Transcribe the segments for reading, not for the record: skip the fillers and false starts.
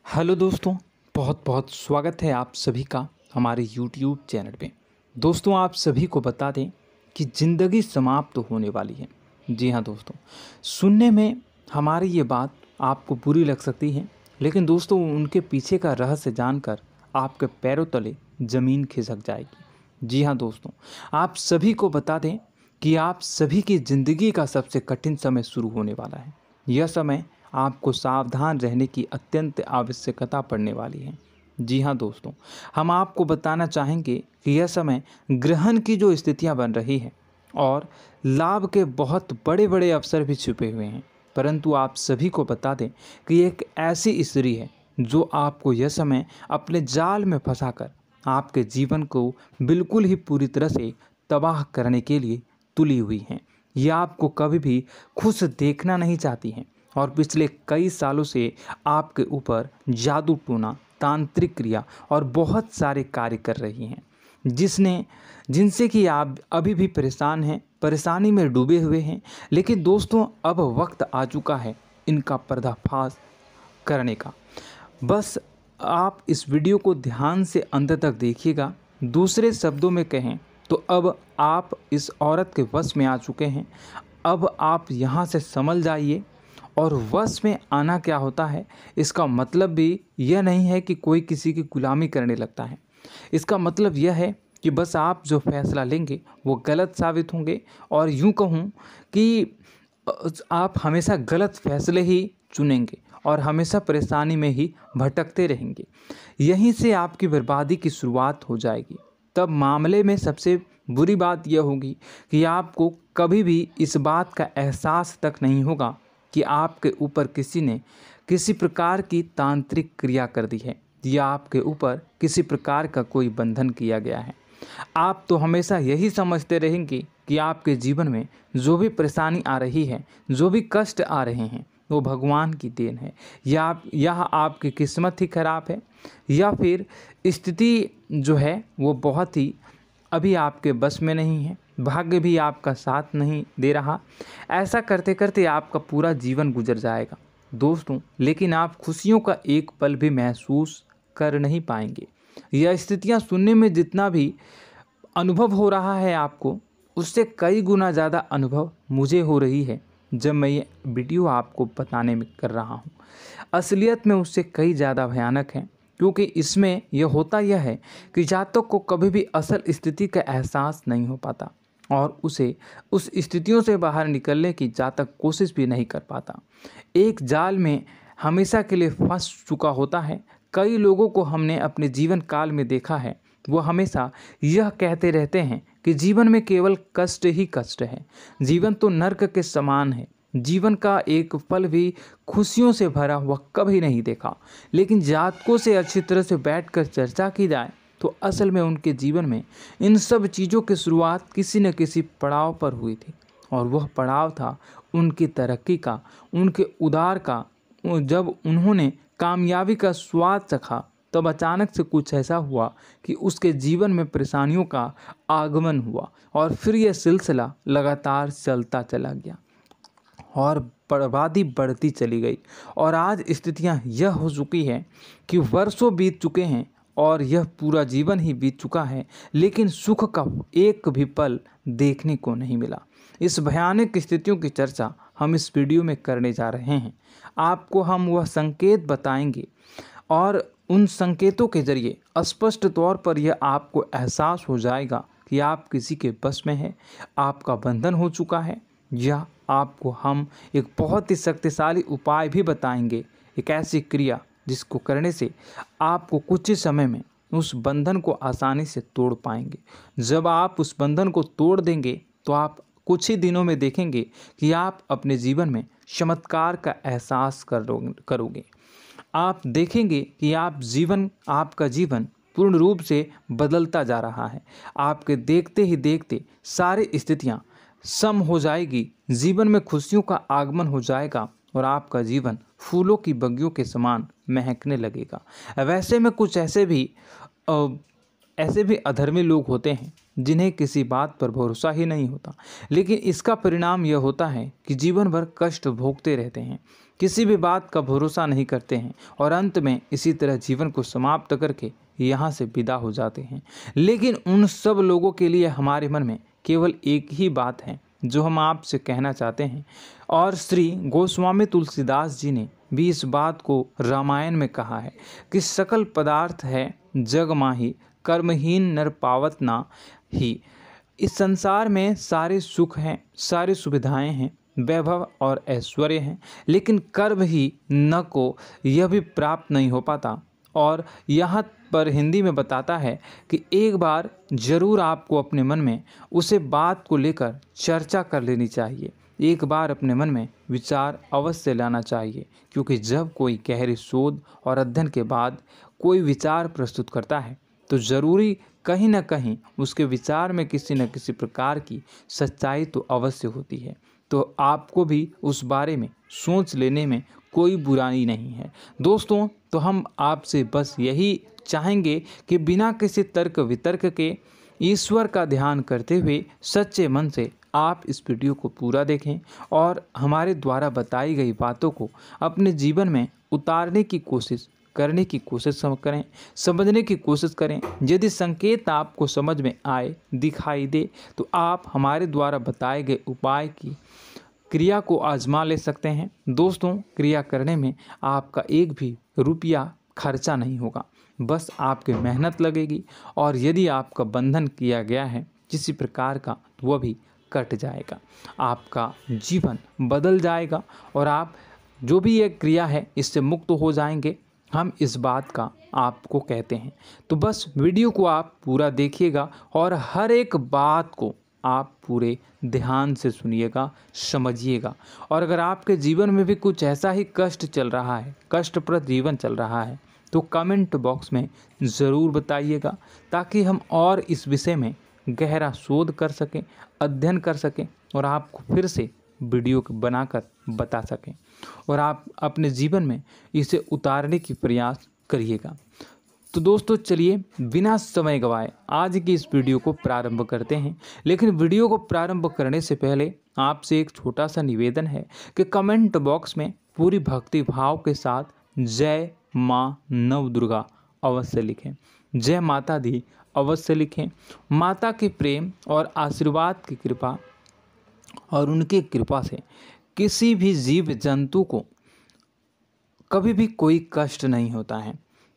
Hello दोस्तों, बहुत बहुत स्वागत है आप सभी का हमारे यूट्यूब चैनल पे। दोस्तों, आप सभी को बता दें कि ज़िंदगी समाप्त होने वाली है। जी हाँ दोस्तों, सुनने में हमारी ये बात आपको बुरी लग सकती है, लेकिन दोस्तों उनके पीछे का रहस्य जानकर आपके पैरों तले ज़मीन खिसक जाएगी। जी हाँ दोस्तों, आप सभी को बता दें कि आप सभी की ज़िंदगी का सबसे कठिन समय शुरू होने वाला है। यह समय आपको सावधान रहने की अत्यंत आवश्यकता पड़ने वाली है। जी हाँ दोस्तों, हम आपको बताना चाहेंगे कि यह समय ग्रहण की जो स्थितियाँ बन रही हैं और लाभ के बहुत बड़े बड़े अवसर भी छुपे हुए हैं, परंतु आप सभी को बता दें कि एक ऐसी स्त्री है जो आपको यह समय अपने जाल में फंसाकर आपके जीवन को बिल्कुल ही पूरी तरह से तबाह करने के लिए तुली हुई हैं। यह आपको कभी भी खुश देखना नहीं चाहती हैं और पिछले कई सालों से आपके ऊपर जादू टोना, तांत्रिक क्रिया और बहुत सारे कार्य कर रही हैं, जिनसे कि आप अभी भी परेशान हैं, परेशानी में डूबे हुए हैं। लेकिन दोस्तों, अब वक्त आ चुका है इनका पर्दाफाश करने का। बस आप इस वीडियो को ध्यान से अंत तक देखिएगा। दूसरे शब्दों में कहें तो अब आप इस औरत के वश में आ चुके हैं। अब आप यहाँ से संभल जाइए। और वश में आना क्या होता है, इसका मतलब भी यह नहीं है कि कोई किसी की गुलामी करने लगता है। इसका मतलब यह है कि बस आप जो फैसला लेंगे वो गलत साबित होंगे, और यूँ कहूँ कि आप हमेशा गलत फैसले ही चुनेंगे और हमेशा परेशानी में ही भटकते रहेंगे। यहीं से आपकी बर्बादी की शुरुआत हो जाएगी। तब मामले में सबसे बुरी बात यह होगी कि आपको कभी भी इस बात का एहसास तक नहीं होगा कि आपके ऊपर किसी ने किसी प्रकार की तांत्रिक क्रिया कर दी है या आपके ऊपर किसी प्रकार का कोई बंधन किया गया है। आप तो हमेशा यही समझते रहेंगे कि आपके जीवन में जो भी परेशानी आ रही है, जो भी कष्ट आ रहे हैं, वो भगवान की देन है, या आपकी किस्मत ही खराब है, या फिर स्थिति जो है वो बहुत ही अभी आपके बस में नहीं है, भाग्य भी आपका साथ नहीं दे रहा। ऐसा करते करते आपका पूरा जीवन गुजर जाएगा दोस्तों, लेकिन आप खुशियों का एक पल भी महसूस कर नहीं पाएंगे। यह स्थितियां सुनने में जितना भी अनुभव हो रहा है आपको, उससे कई गुना ज़्यादा अनुभव मुझे हो रही है जब मैं ये वीडियो आपको बताने में कर रहा हूँ। असलियत में उससे कई ज़्यादा भयानक है, क्योंकि इसमें यह होता यह है कि जातक को कभी भी असल स्थिति का एहसास नहीं हो पाता और उसे उस स्थितियों से बाहर निकलने की जातक कोशिश भी नहीं कर पाता। एक जाल में हमेशा के लिए फंस चुका होता है। कई लोगों को हमने अपने जीवन काल में देखा है, वो हमेशा यह कहते रहते हैं कि जीवन में केवल कष्ट ही कष्ट है, जीवन तो नर्क के समान है, जीवन का एक पल भी खुशियों से भरा हुआ कभी नहीं देखा। लेकिन जातकों से अच्छी तरह से बैठकर चर्चा की जाए तो असल में उनके जीवन में इन सब चीज़ों की शुरुआत किसी न किसी पड़ाव पर हुई थी, और वह पड़ाव था उनकी तरक्की का, उनके उदार का। जब उन्होंने कामयाबी का स्वाद चखा, तब अचानक से कुछ ऐसा हुआ कि उसके जीवन में परेशानियों का आगमन हुआ, और फिर यह सिलसिला लगातार चलता चला गया और बर्बादी बढ़ती चली गई। और आज स्थितियां यह हो चुकी है कि वर्षों बीत चुके हैं और यह पूरा जीवन ही बीत चुका है, लेकिन सुख का एक भी पल देखने को नहीं मिला। इस भयानक स्थितियों की चर्चा हम इस वीडियो में करने जा रहे हैं। आपको हम वह संकेत बताएंगे और उन संकेतों के जरिए स्पष्ट तौर पर यह आपको एहसास हो जाएगा कि आप किसी के बस में हैं, आपका बंधन हो चुका है, या आपको हम एक बहुत ही शक्तिशाली उपाय भी बताएंगे, एक ऐसी क्रिया जिसको करने से आपको कुछ ही समय में उस बंधन को आसानी से तोड़ पाएंगे। जब आप उस बंधन को तोड़ देंगे तो आप कुछ ही दिनों में देखेंगे कि आप अपने जीवन में चमत्कार का एहसास करोगे। आप देखेंगे कि आपका जीवन पूर्ण रूप से बदलता जा रहा है। आपके देखते ही देखते सारी स्थितियां सम हो जाएगी, जीवन में खुशियों का आगमन हो जाएगा और आपका जीवन फूलों की बगियों के समान महकने लगेगा। वैसे में कुछ ऐसे भी अधर्मी लोग होते हैं जिन्हें किसी बात पर भरोसा ही नहीं होता, लेकिन इसका परिणाम यह होता है कि जीवन भर कष्ट भोगते रहते हैं, किसी भी बात का भरोसा नहीं करते हैं और अंत में इसी तरह जीवन को समाप्त करके यहाँ से विदा हो जाते हैं। लेकिन उन सब लोगों के लिए हमारे मन में केवल एक ही बात है जो हम आपसे कहना चाहते हैं, और श्री गोस्वामी तुलसीदास जी ने भी इस बात को रामायण में कहा है कि सकल पदार्थ है जग माही, कर्महीन नर पावत ना ही। इस संसार में सारे सुख हैं, सारी सुविधाएं हैं, वैभव और ऐश्वर्य हैं, लेकिन कर्म ही न को यह भी प्राप्त नहीं हो पाता। और यहाँ पर हिंदी में बताता है कि एक बार ज़रूर आपको अपने मन में उसे बात को लेकर चर्चा कर लेनी चाहिए, एक बार अपने मन में विचार अवश्य लाना चाहिए, क्योंकि जब कोई गहरी शोध और अध्ययन के बाद कोई विचार प्रस्तुत करता है तो ज़रूरी कहीं न कहीं उसके विचार में किसी न किसी प्रकार की सच्चाई तो अवश्य होती है। तो आपको भी उस बारे में सोच लेने में कोई बुराई नहीं है। दोस्तों, तो हम आपसे बस यही चाहेंगे कि बिना किसी तर्क वितर्क के ईश्वर का ध्यान करते हुए सच्चे मन से आप इस वीडियो को पूरा देखें और हमारे द्वारा बताई गई बातों को अपने जीवन में उतारने की कोशिश करने की कोशिश करें, समझने की कोशिश करें। यदि संकेत आपको समझ में आए, दिखाई दे, तो आप हमारे द्वारा बताए गए उपाय की क्रिया को आजमा ले सकते हैं। दोस्तों, क्रिया करने में आपका एक भी रुपया खर्चा नहीं होगा, बस आपकी मेहनत लगेगी, और यदि आपका बंधन किया गया है किसी प्रकार का तो वह भी कट जाएगा, आपका जीवन बदल जाएगा और आप जो भी ये क्रिया है इससे मुक्त हो जाएंगे। हम इस बात का आपको कहते हैं। तो बस वीडियो को आप पूरा देखिएगा और हर एक बात को आप पूरे ध्यान से सुनिएगा, समझिएगा। और अगर आपके जीवन में भी कुछ ऐसा ही कष्ट चल रहा है, कष्टप्रद जीवन चल रहा है, तो कमेंट बॉक्स में ज़रूर बताइएगा, ताकि हम और इस विषय में गहरा शोध कर सकें, अध्ययन कर सकें और आपको फिर से वीडियो बनाकर बता सकें और आप अपने जीवन में इसे उतारने की प्रयास करिएगा। तो दोस्तों, चलिए बिना समय गवाए आज की इस वीडियो को प्रारंभ करते हैं। लेकिन वीडियो को प्रारंभ करने से पहले आपसे एक छोटा सा निवेदन है कि कमेंट बॉक्स में पूरी भक्ति भाव के साथ जय माँ नव दुर्गा अवश्य लिखें, जय माता दी अवश्य लिखें। माता के प्रेम और आशीर्वाद की कृपा और उनकी कृपा से किसी भी जीव जंतु को कभी भी कोई कष्ट नहीं होता है।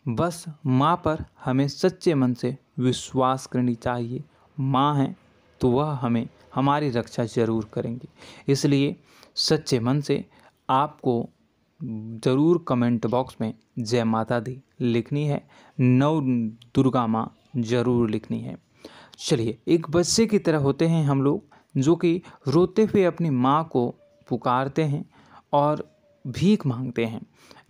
बस माँ पर हमें सच्चे मन से विश्वास करनी चाहिए। माँ है तो वह हमें हमारी रक्षा जरूर करेंगी। इसलिए सच्चे मन से आपको ज़रूर कमेंट बॉक्स में जय माता दी लिखनी है, नव दुर्गा माँ ज़रूर लिखनी है। चलिए, एक बच्चे की तरह होते हैं हम लोग, जो कि रोते हुए अपनी माँ को पुकारते हैं और भीख मांगते हैं।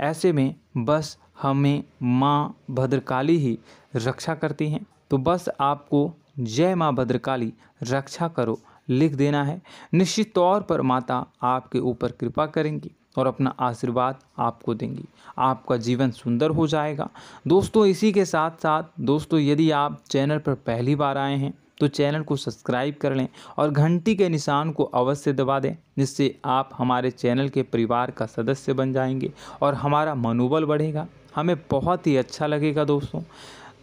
ऐसे में बस हमें माँ भद्रकाली ही रक्षा करती हैं। तो बस आपको जय माँ भद्रकाली रक्षा करो लिख देना है। निश्चित तौर पर माता आपके ऊपर कृपा करेंगी और अपना आशीर्वाद आपको देंगी, आपका जीवन सुंदर हो जाएगा। दोस्तों, इसी के साथ साथ दोस्तों, यदि आप चैनल पर पहली बार आए हैं तो चैनल को सब्सक्राइब कर लें और घंटी के निशान को अवश्य दबा दें, जिससे आप हमारे चैनल के परिवार का सदस्य बन जाएंगे और हमारा मनोबल बढ़ेगा, हमें बहुत ही अच्छा लगेगा दोस्तों।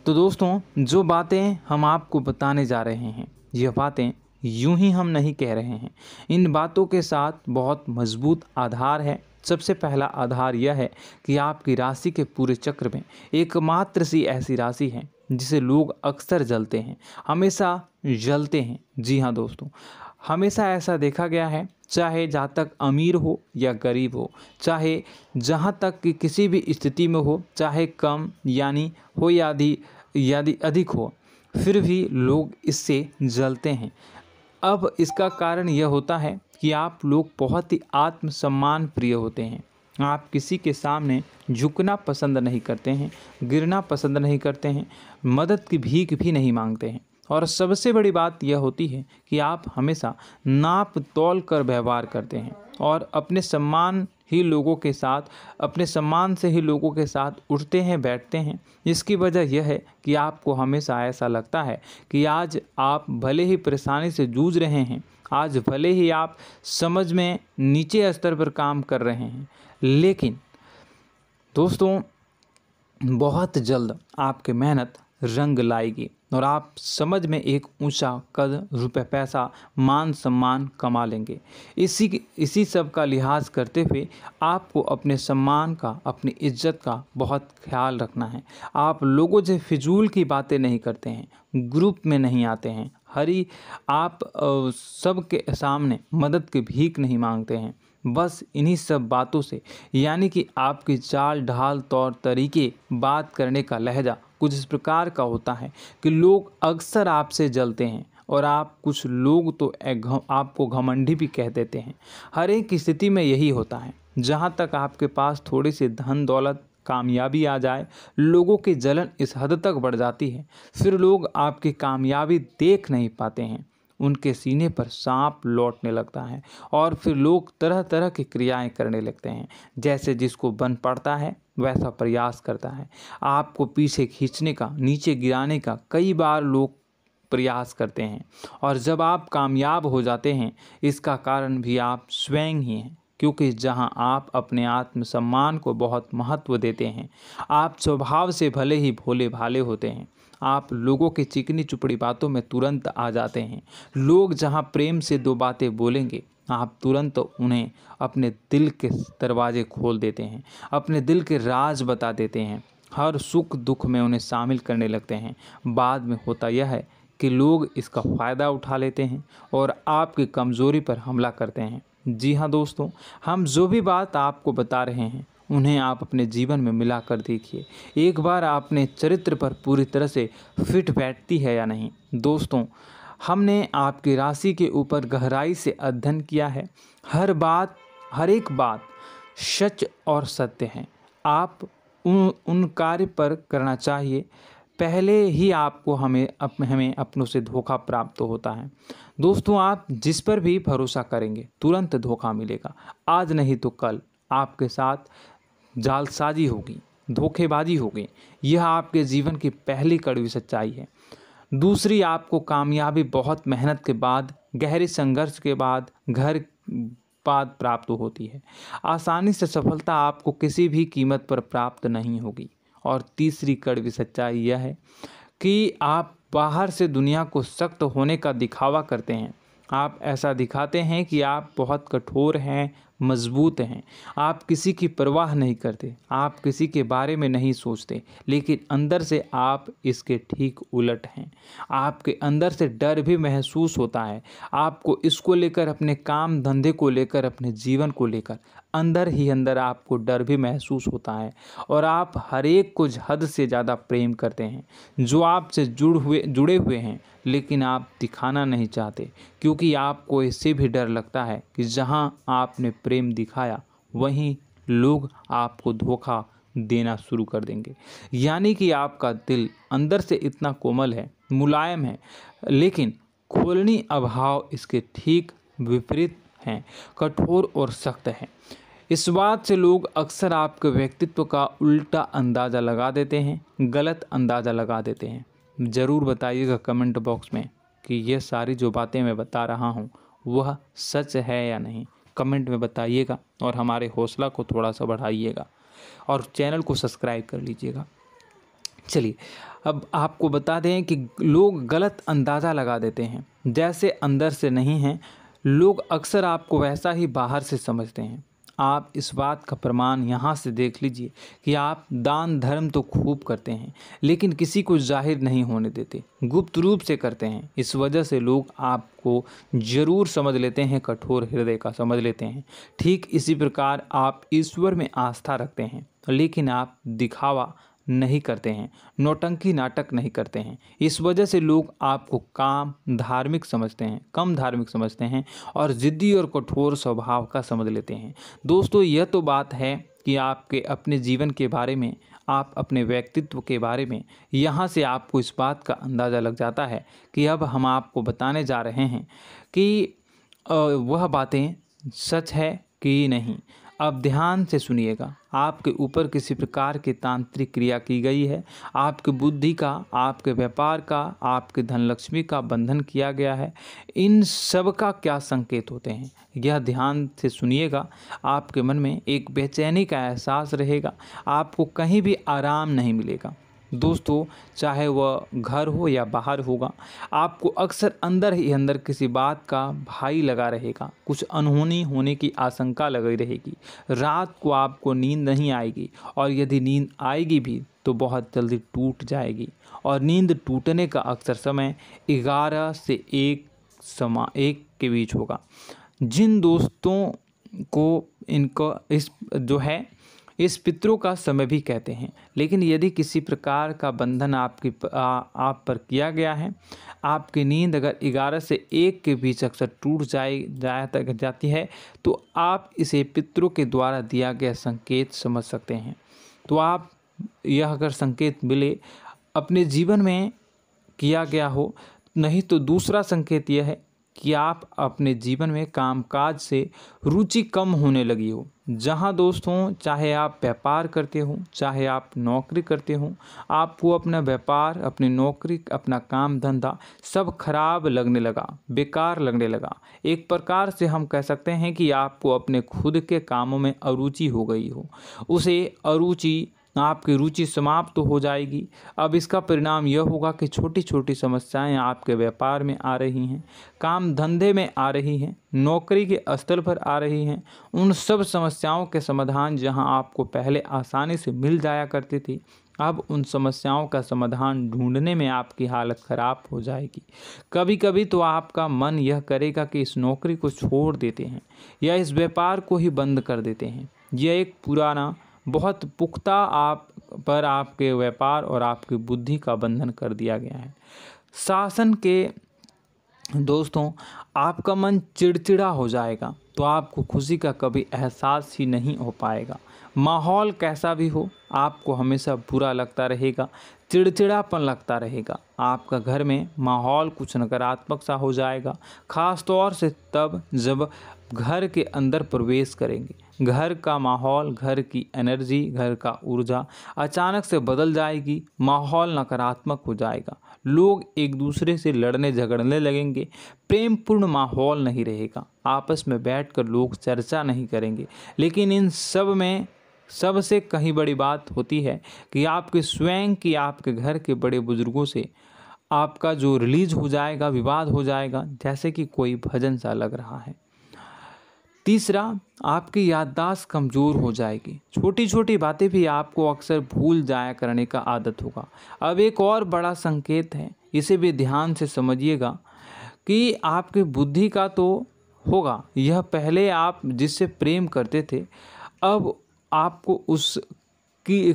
तो दोस्तों, जो बातें हम आपको बताने जा रहे हैं, यह बातें यूं ही हम नहीं कह रहे हैं, इन बातों के साथ बहुत मजबूत आधार है। सबसे पहला आधार यह है कि आपकी राशि के पूरे चक्र में एकमात्र सी ऐसी राशि है जिसे लोग अक्सर जलते हैं, हमेशा जलते हैं। जी हाँ दोस्तों, हमेशा ऐसा देखा गया है, चाहे जातक अमीर हो या गरीब हो, चाहे जहाँ तक कि किसी भी स्थिति में हो, चाहे कम यानी हो या अधिक हो, फिर भी लोग इससे जलते हैं। अब इसका कारण यह होता है कि आप लोग बहुत ही आत्मसम्मान प्रिय होते हैं। आप किसी के सामने झुकना पसंद नहीं करते हैं, गिरना पसंद नहीं करते हैं, मदद की भीख भी नहीं मांगते हैं। और सबसे बड़ी बात यह होती है कि आप हमेशा नाप तोल कर व्यवहार करते हैं और अपने सम्मान ही लोगों के साथ, अपने सम्मान से ही लोगों के साथ उठते हैं, बैठते हैं। इसकी वजह यह है कि आपको हमेशा ऐसा लगता है कि आज आप भले ही परेशानी से जूझ रहे हैं, आज भले ही आप समझ में नीचे स्तर पर काम कर रहे हैं, लेकिन दोस्तों बहुत जल्द आपकी मेहनत रंग लाएगी और आप समझ में एक ऊंचा कद, रुपए, पैसा, मान सम्मान कमा लेंगे। इसी सब का लिहाज करते हुए आपको अपने सम्मान का, अपनी इज्जत का बहुत ख्याल रखना है। आप लोगों से फिजूल की बातें नहीं करते हैं, ग्रुप में नहीं आते हैं, आप सबके सामने मदद की भीख नहीं मांगते हैं। बस इन्हीं सब बातों से, यानी कि आपकी चाल ढाल, तौर तरीके, बात करने का लहजा कुछ इस प्रकार का होता है कि लोग अक्सर आपसे जलते हैं और कुछ लोग तो आपको घमंडी भी कह देते हैं। हर एक स्थिति में यही होता है। जहाँ तक आपके पास थोड़ी सी धन दौलत, कामयाबी आ जाए, लोगों की जलन इस हद तक बढ़ जाती है, फिर लोग आपकी कामयाबी देख नहीं पाते हैं, उनके सीने पर सांप लौटने लगता है और फिर लोग तरह तरह की क्रियाएं करने लगते हैं। जैसे जिसको बन पड़ता है वैसा प्रयास करता है। आपको पीछे खींचने का, नीचे गिराने का कई बार लोग प्रयास करते हैं और जब आप कामयाब हो जाते हैं, इसका कारण भी आप स्वयं ही हैं। क्योंकि जहां आप अपने आत्मसम्मान को बहुत महत्व देते हैं, आप स्वभाव से भले ही भोले भाले होते हैं, आप लोगों की चिकनी चुपड़ी बातों में तुरंत आ जाते हैं। लोग जहां प्रेम से दो बातें बोलेंगे, आप तुरंत उन्हें अपने दिल के दरवाजे खोल देते हैं, अपने दिल के राज बता देते हैं, हर सुख दुख में उन्हें शामिल करने लगते हैं। बाद में होता यह है कि लोग इसका फ़ायदा उठा लेते हैं और आपकी कमज़ोरी पर हमला करते हैं। जी हाँ दोस्तों, हम जो भी बात आपको बता रहे हैं उन्हें आप अपने जीवन में मिला कर देखिए। एक बार आपने चरित्र पर पूरी तरह से फिट बैठती है या नहीं। दोस्तों, हमने आपकी राशि के ऊपर गहराई से अध्ययन किया है। हर एक बात सच और सत्य है। आप उन कार्य पर करना चाहिए, पहले ही आपको हमें अपनों से धोखा प्राप्त होता है। दोस्तों, आप जिस पर भी भरोसा करेंगे तुरंत धोखा मिलेगा। आज नहीं तो कल आपके साथ जालसाजी होगी, धोखेबाजी होगी। यह आपके जीवन की पहली कड़वी सच्चाई है। दूसरी, आपको कामयाबी बहुत मेहनत के बाद, गहरे संघर्ष के बाद प्राप्त होती है। आसानी से सफलता आपको किसी भी कीमत पर प्राप्त नहीं होगी। और तीसरी कड़वी सच्चाई यह है कि आप बाहर से दुनिया को सख्त होने का दिखावा करते हैं। आप ऐसा दिखाते हैं कि आप बहुत कठोर हैं, मजबूत हैं, आप किसी की परवाह नहीं करते, आप किसी के बारे में नहीं सोचते, लेकिन अंदर से आप इसके ठीक उलट हैं। आपके अंदर से डर भी महसूस होता है। आपको इसको लेकर, अपने काम धंधे को लेकर, अपने जीवन को लेकर अंदर ही अंदर आपको डर भी महसूस होता है और आप हर एक को हद से ज़्यादा प्रेम करते हैं, जो आपसे जुड़े हुए हैं, लेकिन आप दिखाना नहीं चाहते, क्योंकि आपको इससे भी डर लगता है कि जहां आपने प्रेम दिखाया वहीं लोग आपको धोखा देना शुरू कर देंगे। यानी कि आपका दिल अंदर से इतना कोमल है, मुलायम है, लेकिन खोलनी अभाव इसके ठीक विपरीत हैं, कठोर और सख्त है। इस बात से लोग अक्सर आपके व्यक्तित्व का उल्टा अंदाज़ा लगा देते हैं, गलत अंदाज़ा लगा देते हैं। ज़रूर बताइएगा कमेंट बॉक्स में कि ये सारी जो बातें मैं बता रहा हूँ वह सच है या नहीं। कमेंट में बताइएगा और हमारे हौसला को थोड़ा सा बढ़ाइएगा और चैनल को सब्सक्राइब कर लीजिएगा। चलिए, अब आपको बता दें कि लोग गलत अंदाज़ा लगा देते हैं। जैसे अंदर से नहीं हैं, लोग अक्सर आपको वैसा ही बाहर से समझते हैं। आप इस बात का प्रमाण यहाँ से देख लीजिए कि आप दान धर्म तो खूब करते हैं, लेकिन किसी को जाहिर नहीं होने देते, गुप्त रूप से करते हैं। इस वजह से लोग आपको ज़रूर समझ लेते हैं, कठोर हृदय का समझ लेते हैं। ठीक इसी प्रकार आप ईश्वर में आस्था रखते हैं, लेकिन आप दिखावा नहीं करते हैं, नौटंकी नाटक नहीं करते हैं। इस वजह से लोग आपको कम धार्मिक समझते हैं और ज़िद्दी और कठोर स्वभाव का समझ लेते हैं। दोस्तों, यह तो बात है कि आपके अपने जीवन के बारे में, आप अपने व्यक्तित्व के बारे में, यहाँ से आपको इस बात का अंदाज़ा लग जाता है कि अब हम आपको बताने जा रहे हैं कि वह बातें सच है कि नहीं। अब ध्यान से सुनिएगा। आपके ऊपर किसी प्रकार की तांत्रिक क्रिया की गई है, आपकी बुद्धि का, आपके व्यापार का, आपके धनलक्ष्मी का बंधन किया गया है। इन सब का क्या संकेत होते हैं, यह ध्यान से सुनिएगा। आपके मन में एक बेचैनी का एहसास रहेगा, आपको कहीं भी आराम नहीं मिलेगा। दोस्तों, चाहे वह घर हो या बाहर होगा, आपको अक्सर अंदर ही अंदर किसी बात का भय लगा रहेगा, कुछ अनहोनी होने की आशंका लगी रहेगी। रात को आपको नींद नहीं आएगी, और यदि नींद आएगी भी तो बहुत जल्दी टूट जाएगी। और नींद टूटने का अक्सर समय 11 से 1 के बीच होगा। जिन दोस्तों को इस पितरों का समय भी कहते हैं। लेकिन यदि किसी प्रकार का बंधन आप पर किया गया है, आपकी नींद अगर 11 से 1 के बीच अक्सर टूट जाती है, तो आप इसे पितरों के द्वारा दिया गया संकेत समझ सकते हैं। तो आप यह अगर संकेत मिले अपने जीवन में किया गया हो, नहीं तो दूसरा संकेत यह है कि आप अपने जीवन में कामकाज से रुचि कम होने लगी हो। जहां दोस्तों, चाहे आप व्यापार करते हो, चाहे आप नौकरी करते हो, आपको अपना व्यापार, अपनी नौकरी, अपना काम धंधा सब खराब लगने लगा, बेकार लगने लगा। एक प्रकार से हम कह सकते हैं कि आपको अपने खुद के कामों में अरुचि हो गई हो। उसे अरुचि, आपकी रुचि समाप्त हो जाएगी। अब इसका परिणाम यह होगा कि छोटी छोटी समस्याएं आपके व्यापार में आ रही हैं, काम धंधे में आ रही हैं, नौकरी के स्थल पर आ रही हैं। उन सब समस्याओं के समाधान जहां आपको पहले आसानी से मिल जाया करती थी, अब उन समस्याओं का समाधान ढूंढने में आपकी हालत ख़राब हो जाएगी। कभी कभी तो आपका मन यह करेगा कि इस नौकरी को छोड़ देते हैं या इस व्यापार को ही बंद कर देते हैं। यह एक पुराना, बहुत पुख्ता आप पर आपके व्यापार और आपकी बुद्धि का बंधन कर दिया गया है। शासन के दोस्तों, आपका मन चिड़चिड़ा हो जाएगा, तो आपको खुशी का कभी एहसास ही नहीं हो पाएगा। माहौल कैसा भी हो, आपको हमेशा बुरा लगता रहेगा, चिड़चिड़ापन लगता रहेगा। आपका घर में माहौल कुछ नकारात्मक सा हो जाएगा, ख़ास तौर से तब जब घर के अंदर प्रवेश करेंगे। घर का माहौल, घर की एनर्जी, घर का ऊर्जा अचानक से बदल जाएगी, माहौल नकारात्मक हो जाएगा। लोग एक दूसरे से लड़ने झगड़ने लगेंगे, प्रेमपूर्ण माहौल नहीं रहेगा, आपस में बैठकर लोग चर्चा नहीं करेंगे। लेकिन इन सब में सबसे कहीं बड़ी बात होती है कि आपके स्वयं की, आपके घर के बड़े बुजुर्गों से आपका जो रिलीज हो जाएगा, विवाद हो जाएगा, जैसे कि कोई भजन सा लग रहा है। तीसरा, आपकी याददाश्त कमज़ोर हो जाएगी, छोटी छोटी बातें भी आपको अक्सर भूल जाया करने का आदत होगा। अब एक और बड़ा संकेत है, इसे भी ध्यान से समझिएगा कि आपकी बुद्धि का तो होगा, यह पहले आप जिससे प्रेम करते थे, अब आपको उसकी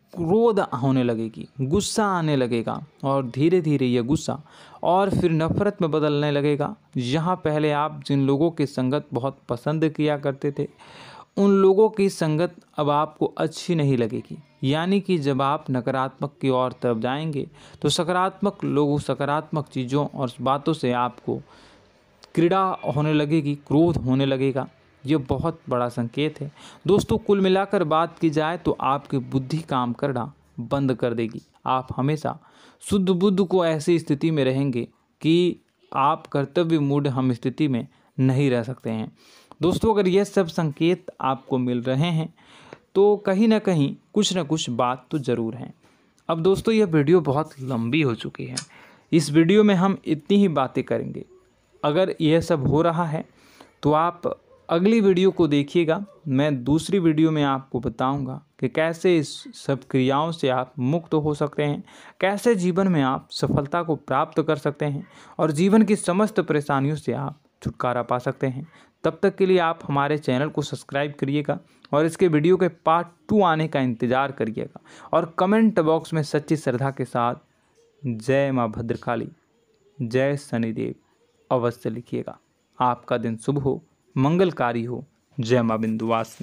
क्रोध होने लगेगी, गुस्सा आने लगेगा, और धीरे धीरे यह गुस्सा और फिर नफरत में बदलने लगेगा। यहाँ पहले आप जिन लोगों की संगत बहुत पसंद किया करते थे, उन लोगों की संगत अब आपको अच्छी नहीं लगेगी। यानी कि जब आप नकारात्मक की ओर तरफ जाएंगे, तो सकारात्मक लोगों, सकारात्मक चीज़ों और बातों से आपको क्रीड़ा होने लगेगी, क्रोध होने लगेगा। ये बहुत बड़ा संकेत है दोस्तों। कुल मिलाकर बात की जाए तो आपकी बुद्धि काम करना बंद कर देगी। आप हमेशा शुद्ध बुद्ध को ऐसी स्थिति में रहेंगे कि आप कर्तव्य मूढ़ हम स्थिति में नहीं रह सकते हैं। दोस्तों, अगर यह सब संकेत आपको मिल रहे हैं तो कहीं ना कहीं कुछ ना कुछ बात तो ज़रूर है। अब दोस्तों, यह वीडियो बहुत लंबी हो चुकी है, इस वीडियो में हम इतनी ही बातें करेंगे। अगर यह सब हो रहा है तो आप अगली वीडियो को देखिएगा। मैं दूसरी वीडियो में आपको बताऊंगा कि कैसे इस सब क्रियाओं से आप मुक्त हो सकते हैं, कैसे जीवन में आप सफलता को प्राप्त कर सकते हैं और जीवन की समस्त परेशानियों से आप छुटकारा पा सकते हैं। तब तक के लिए आप हमारे चैनल को सब्सक्राइब करिएगा और इसके वीडियो के पार्ट 2 आने का इंतज़ार करिएगा। और कमेंट बॉक्स में सच्ची श्रद्धा के साथ जय माँ भद्रकाली, जय शनिदेव अवश्य लिखिएगा। आपका दिन शुभ हो, मंगलकारी हो। जय माँ विंध्यवासिनी।